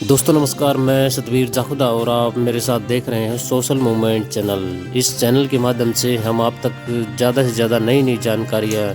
दोस्तों नमस्कार, मैं सतवीर जाखुदा और आप मेरे साथ देख रहे हैं सोशल मूवमेंट चैनल। इस चैनल के माध्यम से हम आप तक ज़्यादा से ज़्यादा नई जानकारियाँ,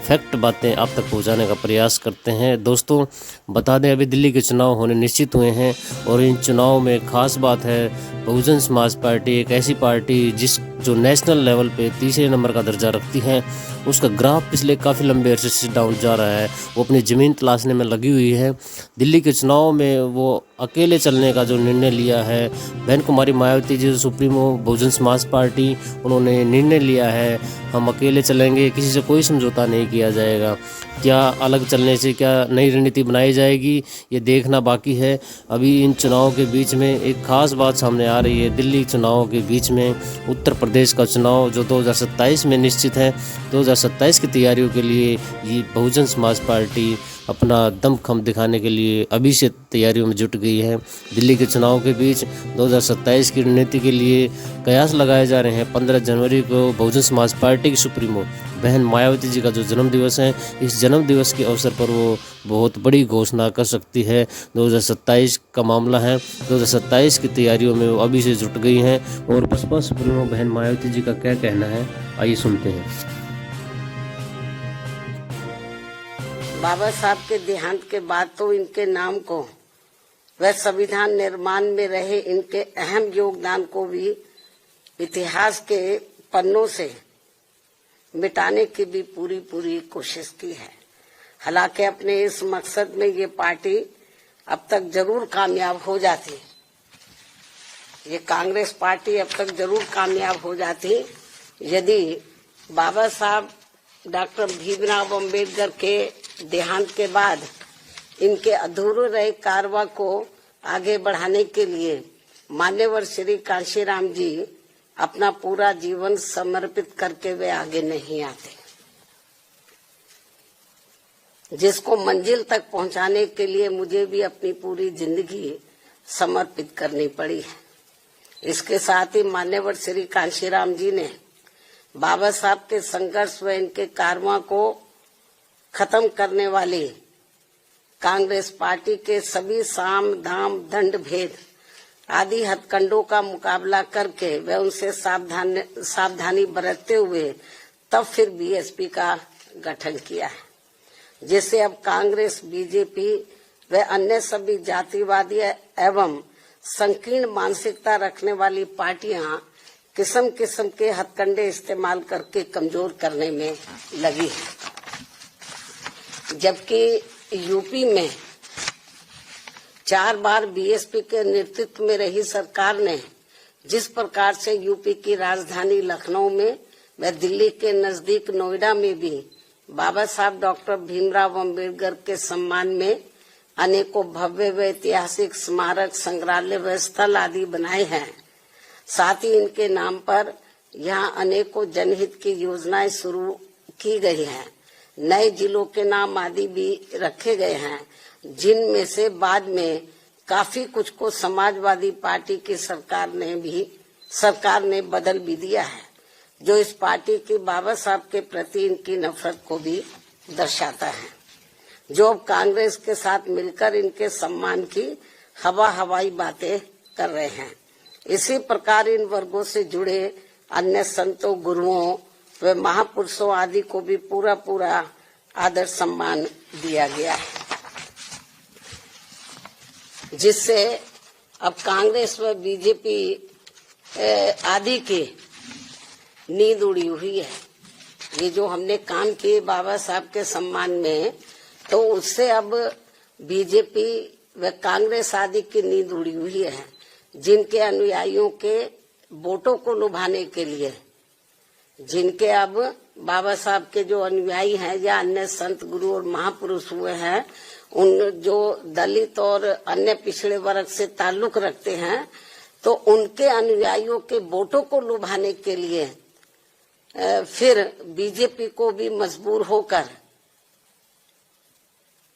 फैक्ट बातें आप तक पहुंचाने का प्रयास करते हैं। दोस्तों बता दें, अभी दिल्ली के चुनाव होने निश्चित हुए हैं और इन चुनाव में ख़ास बात है, बहुजन समाज पार्टी एक ऐसी पार्टी जो नेशनल लेवल पे तीसरे नंबर का दर्जा रखती है, उसका ग्राफ पिछले काफ़ी लंबे अरसे से डाउन जा रहा है। वो अपनी ज़मीन तलाशने में लगी हुई है। दिल्ली के चुनाव में वो अकेले चलने का जो निर्णय लिया है, बहन कुमारी मायावती जी सुप्रीमो बहुजन समाज पार्टी, उन्होंने निर्णय लिया है हम अकेले चलेंगे, किसी से कोई समझौता नहीं किया जाएगा। क्या अलग चलने से क्या नई रणनीति बनाई जाएगी, ये देखना बाकी है। अभी इन चुनाव के बीच में एक खास बात सामने आ रही है। दिल्ली चुनाव के बीच में उत्तर प्रदेश का चुनाव जो 2027 में निश्चित है, 2027 की तैयारियों के लिए ये बहुजन समाज पार्टी अपना दमखम दिखाने के लिए अभी से तैयारियों में जुट गई है। दिल्ली के चुनाव के बीच 2027 की रणनीति के लिए कयास लगाए जा रहे हैं। 15 जनवरी को बहुजन समाज पार्टी की सुप्रीमो बहन मायावती जी का जो जन्मदिवस है, इस जन्मदिवस के अवसर पर वो बहुत बड़ी घोषणा कर सकती है। 2027 का मामला है, 2027 की तैयारियों में वो अभी से जुट गई हैं। और बसपा सुप्रीमो बहन मायावती जी का क्या कहना है, आइए सुनते हैं। बाबा साहब के देहांत के बाद तो इनके नाम को व संविधान निर्माण में रहे इनके अहम योगदान को भी इतिहास के पन्नों से मिटाने की भी पूरी कोशिश की है। हालांकि अपने इस मकसद में ये पार्टी अब तक जरूर कामयाब हो जाती, ये कांग्रेस पार्टी अब तक जरूर कामयाब हो जाती यदि बाबा साहब डॉक्टर भीमराव अम्बेडकर के देहांत के बाद इनके अधूरे रहे कारवा को आगे बढ़ाने के लिए मान्यवर श्री कांशीराम जी अपना पूरा जीवन समर्पित करके वे आगे नहीं आते, जिसको मंजिल तक पहुंचाने के लिए मुझे भी अपनी पूरी जिंदगी समर्पित करनी पड़ी है। इसके साथ ही मान्यवर श्री कांशीराम जी ने बाबा साहब के संघर्ष व इनके कारवां को खत्म करने वाली कांग्रेस पार्टी के सभी साम दाम दंड भेद आदि हथकंडों का मुकाबला करके व उनसे सावधानी बरतते हुए तब फिर बीएसपी का गठन किया है, जिससे अब कांग्रेस, बीजेपी व अन्य सभी जातिवादी एवं संकीर्ण मानसिकता रखने वाली पार्टियां किस्म किस्म के हथकंडे इस्तेमाल करके कमजोर करने में लगी है। जबकि यूपी में 4 बार बीएसपी के नेतृत्व में रही सरकार ने जिस प्रकार से यूपी की राजधानी लखनऊ में व दिल्ली के नजदीक नोएडा में भी बाबा साहब डॉक्टर भीमराव अम्बेडकर के सम्मान में अनेकों भव्य व ऐतिहासिक स्मारक, संग्रहालय व स्थल आदि बनाए हैं, साथ ही इनके नाम पर यहाँ अनेकों जनहित की योजनाएं शुरू की गई हैं। नए जिलों के नाम आदि भी रखे गए हैं, जिनमें से बाद में काफी कुछ को समाजवादी पार्टी की सरकार ने बदल भी दिया है, जो इस पार्टी की बाबा साहब के प्रति इनकी नफरत को भी दर्शाता है, जो अब कांग्रेस के साथ मिलकर इनके सम्मान की हवाई बातें कर रहे हैं। इसी प्रकार इन वर्गों से जुड़े अन्य संतों, गुरुओं व महापुरुषों आदि को भी पूरा आदर सम्मान दिया गया है, जिससे अब कांग्रेस व बीजेपी आदि की नींद उड़ी हुई है। ये जो हमने काम किए बाबा साहब के सम्मान में, तो उससे अब बीजेपी व कांग्रेस आदि की नींद उड़ी हुई है, जिनके अनुयायियों के वोटों को लुभाने के लिए, जिनके अब बाबा साहब के जो अनुयायी हैं या अन्य संत, गुरु और महापुरुष हुए हैं, उन जो दलित और अन्य पिछड़े वर्ग से ताल्लुक रखते हैं, तो उनके अनुयायियों के वोटों को लुभाने के लिए फिर बीजेपी को भी मजबूर होकर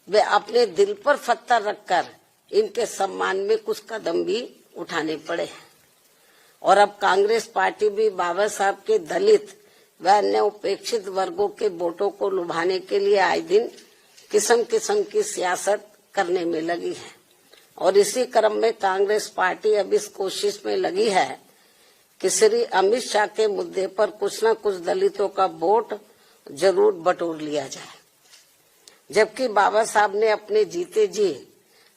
वे अपने दिल पर पत्थर रखकर इनके सम्मान में कुछ कदम भी उठाने पड़े हैं। और अब कांग्रेस पार्टी भी बाबा साहब के दलित व अन्य उपेक्षित वर्गों के वोटों को लुभाने के लिए आए दिन किस्म किस्म की सियासत करने में लगी है और इसी क्रम में कांग्रेस पार्टी अब इस कोशिश में लगी है कि श्री अमित शाह के मुद्दे पर कुछ न कुछ दलितों का वोट जरूर बटोर लिया जाए, जबकि बाबा साहब ने अपने जीते जी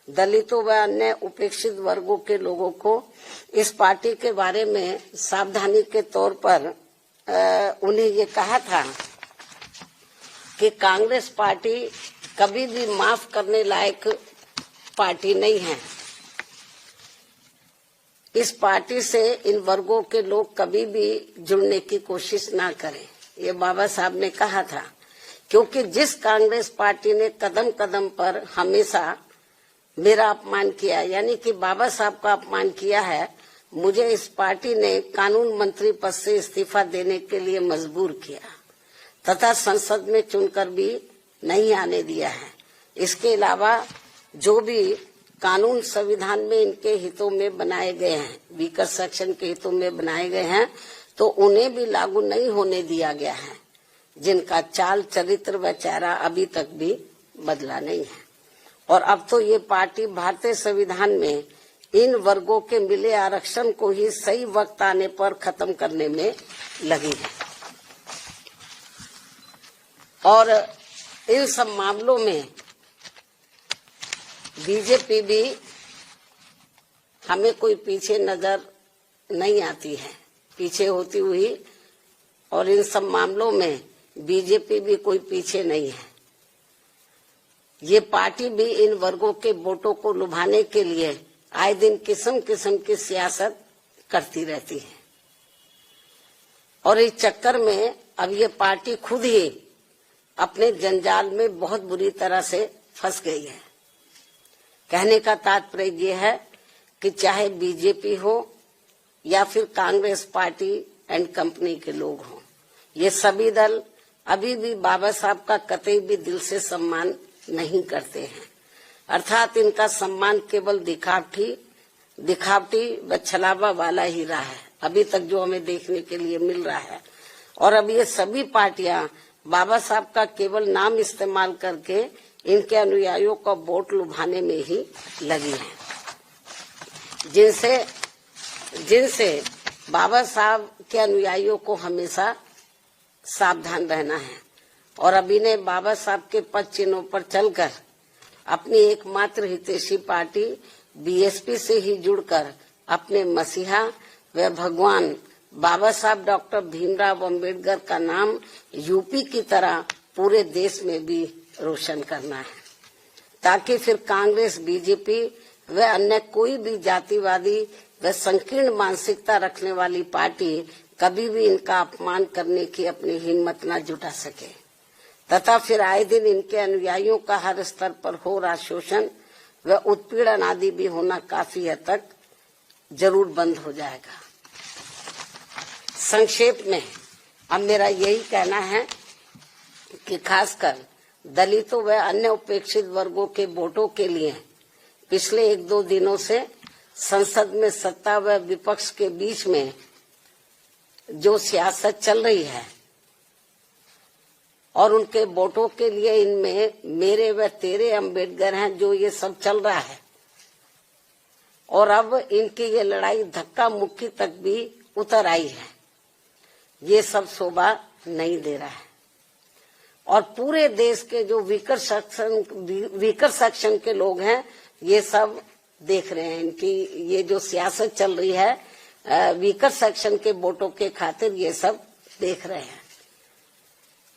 दलितों व अन्य उपेक्षित वर्गों के लोगों को इस पार्टी के बारे में सावधानी के तौर पर उन्हें ये कहा था कि कांग्रेस पार्टी कभी भी माफ करने लायक पार्टी नहीं है। इस पार्टी से इन वर्गों के लोग कभी भी जुड़ने की कोशिश ना करें, ये बाबा साहब ने कहा था। क्योंकि जिस कांग्रेस पार्टी ने कदम कदम पर हमेशा मेरा अपमान किया, यानी कि बाबा साहब का अपमान किया है, मुझे इस पार्टी ने कानून मंत्री पद से इस्तीफा देने के लिए मजबूर किया तथा संसद में चुनकर भी नहीं आने दिया है। इसके अलावा जो भी कानून संविधान में इनके हितों में बनाए गए हैं, वीकर सेक्शन के हितों में बनाए गए हैं, तो उन्हें भी लागू नहीं होने दिया गया है, जिनका चाल चरित्र व चेहरा अभी तक भी बदला नहीं है। और अब तो ये पार्टी भारतीय संविधान में इन वर्गों के मिले आरक्षण को ही सही वक्त आने पर खत्म करने में लगी है। और इन सब मामलों में बीजेपी भी हमें कोई पीछे नजर नहीं आती है, पीछे होती हुई, और इन सब मामलों में बीजेपी भी कोई पीछे नहीं है। ये पार्टी भी इन वर्गों के वोटों को लुभाने के लिए आए दिन किस्म किस्म की सियासत करती रहती है, और इस चक्कर में अब ये पार्टी खुद ही अपने जंजाल में बहुत बुरी तरह से फंस गई है। कहने का तात्पर्य ये है कि चाहे बीजेपी हो या फिर कांग्रेस पार्टी एंड कंपनी के लोग हों, ये सभी दल अभी भी बाबा साहब का कतई भी दिल से सम्मान नहीं करते हैं। अर्थात इनका सम्मान केवल दिखावटी व छलावा वाला ही रहा है, अभी तक जो हमें देखने के लिए मिल रहा है। और अब ये सभी पार्टियां बाबा साहब का केवल नाम इस्तेमाल करके इनके अनुयायियों का वोट लुभाने में ही लगी हैं, जिनसे बाबा साहब के अनुयायियों को हमेशा सावधान रहना है। और अब इन्हें बाबा साहब के पद चिन्हों पर चलकर अपनी एकमात्र हितैषी पार्टी बीएसपी से ही जुड़कर अपने मसीहा व भगवान बाबा साहब डॉक्टर भीमराव अंबेडकर का नाम यूपी की तरह पूरे देश में भी रोशन करना है, ताकि फिर कांग्रेस, बीजेपी व अन्य कोई भी जातिवादी व संकीर्ण मानसिकता रखने वाली पार्टी कभी भी इनका अपमान करने की अपनी हिम्मत न जुटा सके, तथा फिर आए दिन इनके अनुयायियों का हर स्तर पर हो रहा शोषण व उत्पीड़न आदि भी होना काफी हद तक जरूर बंद हो जाएगा। संक्षेप में अब मेरा यही कहना है कि खासकर दलितों व अन्य उपेक्षित वर्गों के वोटों के लिए पिछले 1-2 दिनों से संसद में सत्ता व विपक्ष के बीच में जो सियासत चल रही है और उनके वोटों के लिए इनमें मेरे व तेरे अम्बेडकर हैं, जो ये सब चल रहा है, और अब इनकी ये लड़ाई धक्का मुक्की तक भी उतर आई है, ये सब शोभा नहीं दे रहा है। और पूरे देश के जो वीकर सेक्शन के लोग हैं, ये सब देख रहे हैं इनकी ये जो सियासत चल रही है वीकर सेक्शन के वोटों के खातिर, ये सब देख रहे हैं।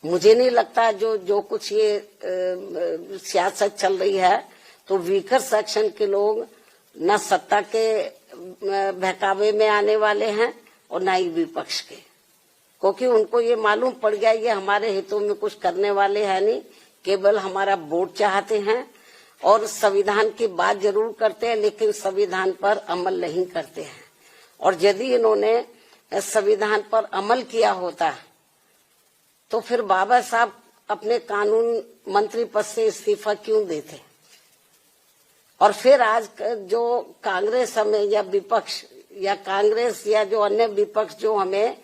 मुझे नहीं लगता जो कुछ ये सियासत चल रही है तो वीकर सेक्शन के लोग न सत्ता के बहकावे में आने वाले हैं और न ही विपक्ष के, क्योंकि उनको ये मालूम पड़ गया ये हमारे हितों में कुछ करने वाले हैं नहीं, केवल हमारा वोट चाहते हैं और संविधान की बात जरूर करते हैं लेकिन संविधान पर अमल नहीं करते हैं। और यदि इन्होंने संविधान पर अमल किया होता तो फिर बाबा साहब अपने कानून मंत्री पद से इस्तीफा क्यों देते, और फिर आज जो कांग्रेस हमें या विपक्ष या कांग्रेस या जो अन्य विपक्ष जो हमें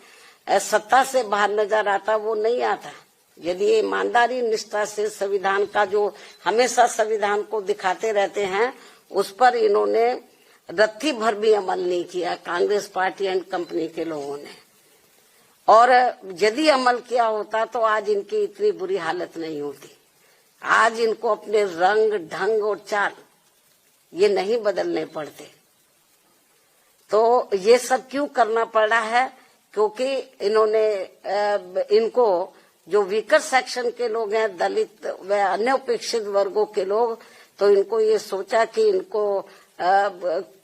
सत्ता से बाहर नजर आता वो नहीं आता। यदि ये ईमानदारी निष्ठा से संविधान का जो हमेशा संविधान को दिखाते रहते हैं उस पर इन्होंने रत्ती भर भी अमल नहीं किया, कांग्रेस पार्टी एंड कंपनी के लोगों ने। और यदि अमल किया होता तो आज इनकी इतनी बुरी हालत नहीं होती। आज इनको अपने रंग ढंग और चाल ये नहीं बदलने पड़ते। तो ये सब क्यों करना पड़ा है? क्योंकि इन्होंने इनको जो वीकर सेक्शन के लोग हैं, दलित व अन्य उपेक्षित वर्गों के लोग, तो इनको ये सोचा कि इनको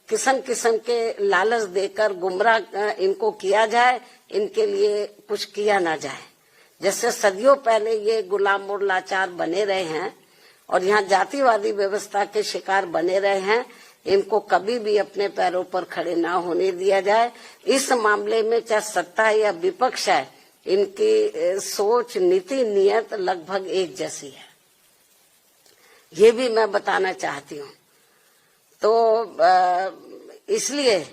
किस्म किस्म के लालच देकर गुमराह इनको किया जाए, इनके लिए कुछ किया ना जाए। जैसे सदियों पहले ये गुलाम और लाचार बने रहे हैं और यहाँ जातिवादी व्यवस्था के शिकार बने रहे हैं, इनको कभी भी अपने पैरों पर खड़े ना होने दिया जाए। इस मामले में चाहे सत्ता या विपक्ष है, इनकी सोच, नीति, नियत लगभग एक जैसी है, ये भी मैं बताना चाहती हूँ। तो इसलिए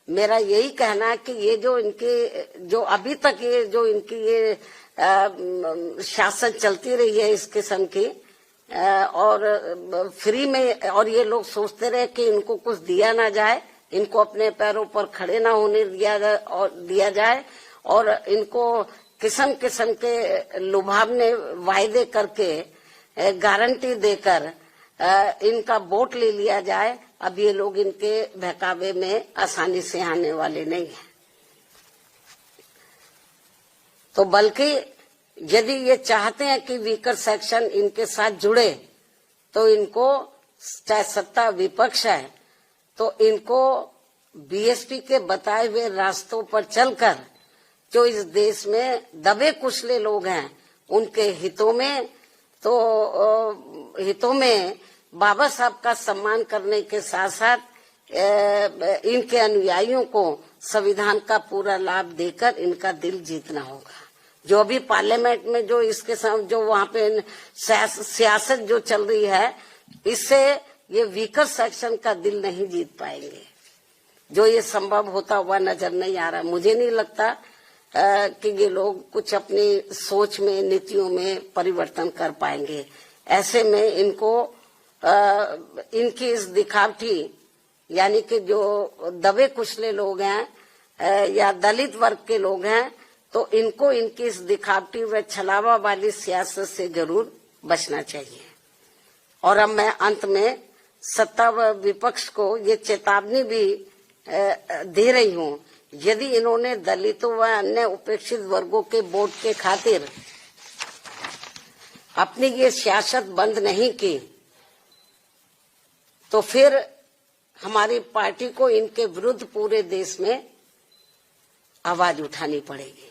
मेरा यही कहना है कि ये जो इनके जो अभी तक ये जो इनकी ये शासन चलती रही है इस किस्म की, और फ्री में, और ये लोग सोचते रहे कि इनको कुछ दिया ना जाए, इनको अपने पैरों पर खड़े ना होने दिया जाए और इनको किस्म किस्म के लुभावने वायदे करके, गारंटी देकर इनका वोट ले लिया जाए। अब ये लोग इनके बहकावे में आसानी से आने वाले नहीं है। तो बल्कि यदि ये चाहते हैं कि वीकर सेक्शन इनके साथ जुड़े, तो इनको, चाहे सत्ता विपक्ष है, तो इनको बीएसपी के बताए हुए रास्तों पर चलकर जो इस देश में दबे कुचले लोग हैं उनके हितों में बाबा साहब का सम्मान करने के साथ साथ इनके अनुयायियों को संविधान का पूरा लाभ देकर इनका दिल जीतना होगा। जो अभी पार्लियामेंट में जो इसके साथ जो वहाँ पे सियासत जो चल रही है, इससे ये वीकर सेक्शन का दिल नहीं जीत पाएंगे। जो ये संभव होता हुआ नजर नहीं आ रहा। मुझे नहीं लगता कि ये लोग कुछ अपनी सोच में, नीतियों में परिवर्तन कर पाएंगे। ऐसे में इनको इनकी इस दिखावटी, यानी कि जो दबे कुचले लोग हैं या दलित वर्ग के लोग हैं, तो इनको इनकी इस दिखावटी व छलावा वाली सियासत से जरूर बचना चाहिए। और अब मैं अंत में सत्ता व विपक्ष को ये चेतावनी भी दे रही हूँ, यदि इन्होंने दलितों व अन्य उपेक्षित वर्गों के वोट के खातिर अपनी ये सियासत बंद नहीं की, तो फिर हमारी पार्टी को इनके विरुद्ध पूरे देश में आवाज उठानी पड़ेगी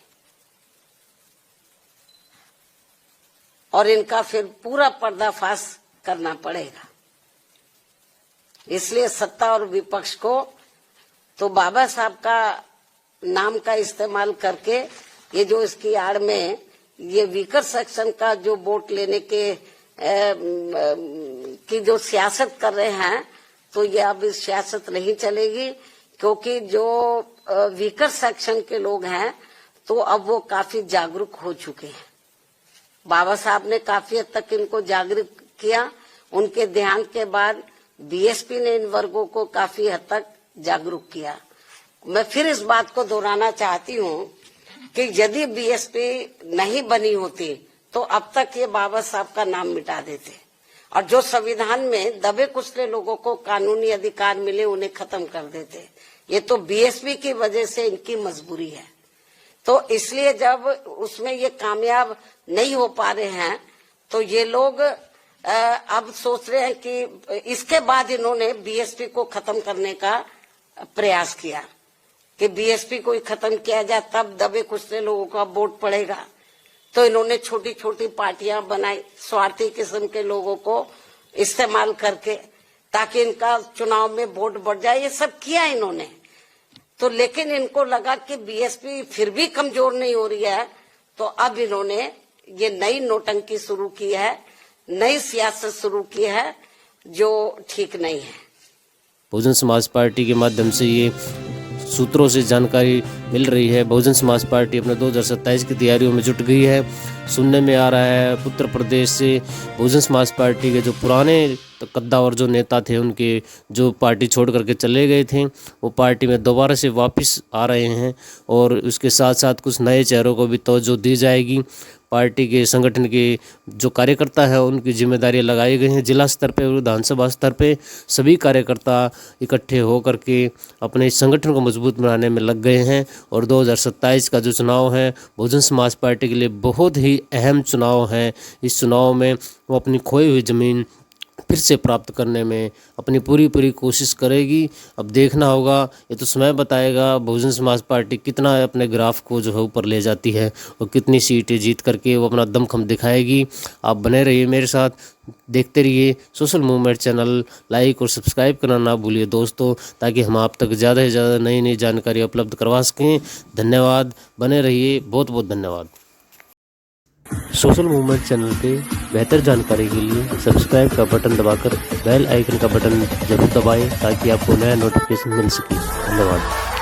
और इनका फिर पूरा पर्दाफाश करना पड़ेगा। इसलिए सत्ता और विपक्ष को तो बाबा साहब का नाम का इस्तेमाल करके ये जो इसकी आड़ में ये वीकर सेक्शन का जो वोट लेने के की जो सियासत कर रहे हैं, तो ये अब इस सियासत नहीं चलेगी। क्योंकि जो वीकर सेक्शन के लोग हैं तो अब वो काफी जागरूक हो चुके हैं। बाबा साहब ने काफी हद तक इनको जागरूक किया। उनके ध्यान के बाद बीएसपी ने इन वर्गों को काफी हद तक जागरूक किया। मैं फिर इस बात को दोहराना चाहती हूँ कि यदि बीएसपी नहीं बनी होती तो अब तक ये बाबा साहब का नाम मिटा देते और जो संविधान में दबे कुचले लोगों को कानूनी अधिकार मिले उन्हें खत्म कर देते। ये तो बीएसपी की वजह से इनकी मजबूरी है। तो इसलिए जब उसमें ये कामयाब नहीं हो पा रहे हैं तो ये लोग अब सोच रहे हैं कि इसके बाद इन्होंने बीएसपी को खत्म करने का प्रयास किया कि बीएसपी को ही खत्म किया जाए, तब दबे कुचले लोगों का वोट पड़ेगा। तो इन्होंने छोटी छोटी पार्टियां बनाई स्वार्थी किस्म के लोगों को इस्तेमाल करके, ताकि इनका चुनाव में वोट बढ़ जाए। ये सब किया इन्होंने। तो लेकिन इनको लगा कि बीएसपी फिर भी कमजोर नहीं हो रही है, तो अब इन्होंने ये नई नौटंकी शुरू की है, नई सियासत शुरू की है जो ठीक नहीं है। बहुजन समाज पार्टी के माध्यम से ये सूत्रों से जानकारी मिल रही है, बहुजन समाज पार्टी अपने 2027 की तैयारियों में जुट गई है। सुनने में आ रहा है उत्तर प्रदेश से बहुजन समाज पार्टी के जो पुराने कद्दावर जो नेता थे, उनके जो पार्टी छोड़ करके चले गए थे, वो पार्टी में दोबारा से वापस आ रहे हैं और उसके साथ साथ कुछ नए चेहरों को भी तवज्जो दी जाएगी। पार्टी के संगठन के जो कार्यकर्ता है उनकी जिम्मेदारियां लगाई गई हैं। जिला स्तर पे और विधानसभा स्तर पे सभी कार्यकर्ता इकट्ठे होकर के अपने संगठन को मजबूत बनाने में लग गए हैं और 2027 का जो चुनाव है बहुजन समाज पार्टी के लिए बहुत ही अहम चुनाव है। इस चुनाव में वो अपनी खोई हुई ज़मीन फिर से प्राप्त करने में अपनी पूरी कोशिश करेगी। अब देखना होगा, ये तो समय बताएगा बहुजन समाज पार्टी कितना अपने ग्राफ को जो है ऊपर ले जाती है और कितनी सीटें जीत करके वो अपना दमखम दिखाएगी। आप बने रहिए मेरे साथ, देखते रहिए सोशल मूवमेंट चैनल, लाइक और सब्सक्राइब करना ना भूलिए दोस्तों, ताकि हम आप तक ज़्यादा से ज़्यादा नई जानकारी उपलब्ध करवा सकें। धन्यवाद, बने रहिए, बहुत बहुत धन्यवाद। सोशल मूवमेंट चैनल पे बेहतर जानकारी के लिए सब्सक्राइब का बटन दबाकर बेल आइकन का बटन जरूर दबाएं ताकि आपको नया नोटिफिकेशन मिल सके। धन्यवाद।